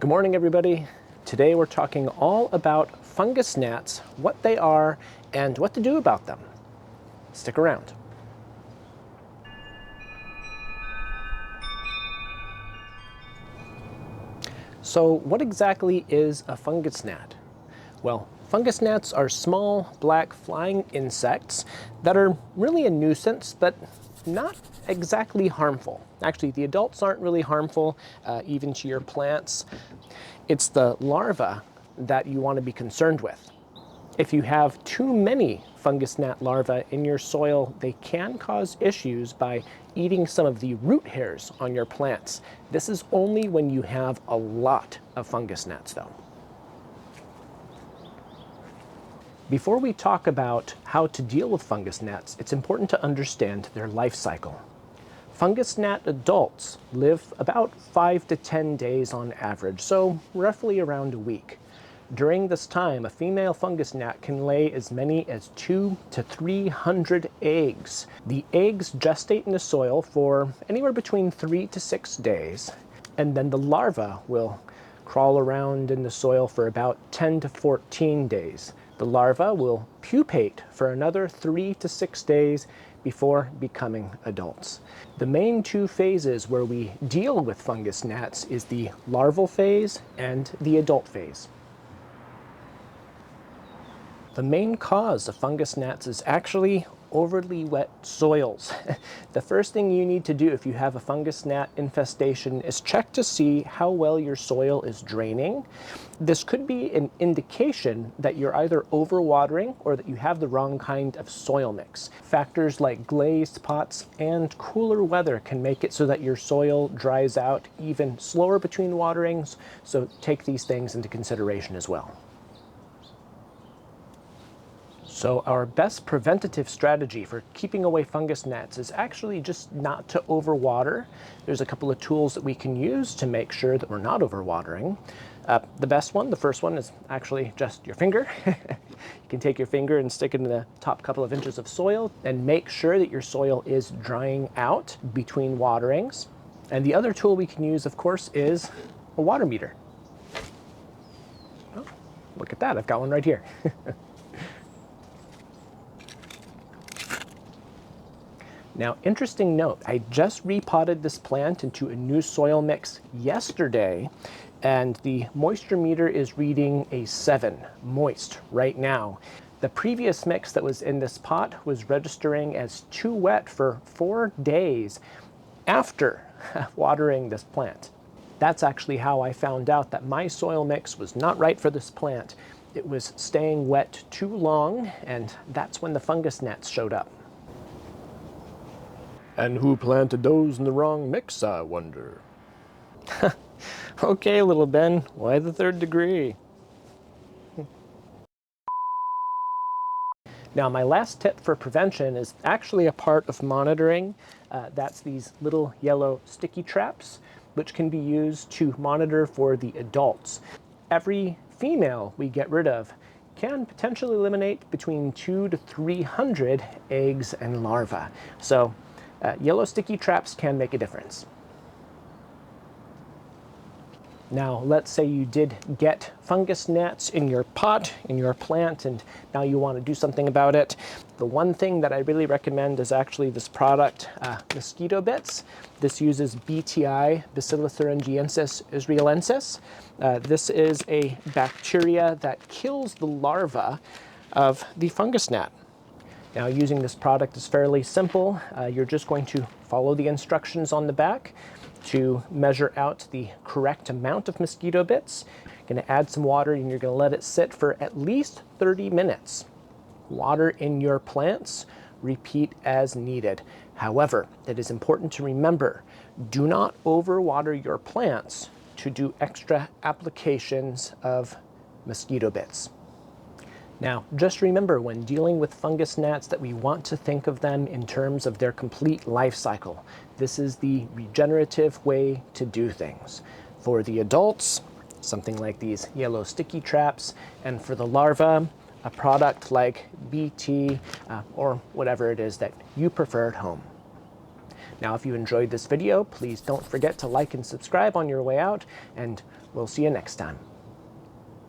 Good morning, everybody. Today we're talking all about fungus gnats, what they are, and what to do about them. Stick around. So what exactly is a fungus gnat? Well, fungus gnats are small, black flying insects that are really a nuisance, but not exactly harmful. Actually, the adults aren't really harmful, even to your plants. It's the larvae that you want to be concerned with. If you have too many fungus gnat larvae in your soil, they can cause issues by eating some of the root hairs on your plants. This is only when you have a lot of fungus gnats, though. Before we talk about how to deal with fungus gnats, it's important to understand their life cycle. Fungus gnat adults live about 5 to 10 days on average, so roughly around a week. During this time, a female fungus gnat can lay as many as 200 to 300 eggs. The eggs gestate in the soil for anywhere between 3 to 6 days, and then the larva will crawl around in the soil for about 10 to 14 days. The larva will pupate for another 3 to 6 days before becoming adults. The main two phases where we deal with fungus gnats is the larval phase and the adult phase. The main cause of fungus gnats is actually overly wet soils. The first thing you need to do if you have a fungus gnat infestation is check to see how well your soil is draining. This could be an indication that you're either overwatering or that you have the wrong kind of soil mix. Factors like glazed spots and cooler weather can make it so that your soil dries out even slower between waterings, so take these things into consideration as well. So our best preventative strategy for keeping away fungus gnats is actually just not to overwater. There's a couple of tools that we can use to make sure that we're not overwatering. The best one, the first one, is actually just your finger. You can take your finger and stick it in the top couple of inches of soil and make sure that your soil is drying out between waterings. And the other tool we can use, of course, is a water meter. Oh, look at that, I've got one right here. Now, interesting note, I just repotted this plant into a new soil mix yesterday, and the moisture meter is reading a 7 moist right now. The previous mix that was in this pot was registering as too wet for 4 days after watering this plant. That's actually how I found out that my soil mix was not right for this plant. It was staying wet too long, and that's when the fungus gnats showed up. And who planted those in the wrong mix, I wonder? Okay, little Ben, why the third degree? Now, my last tip for prevention is actually a part of monitoring. That's these little yellow sticky traps, which can be used to monitor for the adults. Every female we get rid of can potentially eliminate between 200 to 300 eggs and larvae. So yellow sticky traps can make a difference. Now, let's say you did get fungus gnats in your pot, in your plant, and now you want to do something about it. The one thing that I really recommend is actually this product, mosquito bits. This uses BTI, Bacillus thuringiensis israelensis. This is a bacteria that kills the larva of the fungus gnat. Now, using this product is fairly simple. You're just going to follow the instructions on the back to measure out the correct amount of mosquito bits. You're going to add some water and you're going to let it sit for at least 30 minutes. Water in your plants, repeat as needed. However, it is important to remember, do not overwater your plants to do extra applications of mosquito bits. Now, just remember when dealing with fungus gnats that we want to think of them in terms of their complete life cycle. This is the regenerative way to do things. For the adults, something like these yellow sticky traps, and for the larvae, a product like BT or whatever it is that you prefer at home. Now, if you enjoyed this video, please don't forget to like and subscribe on your way out, and We'll see you next time.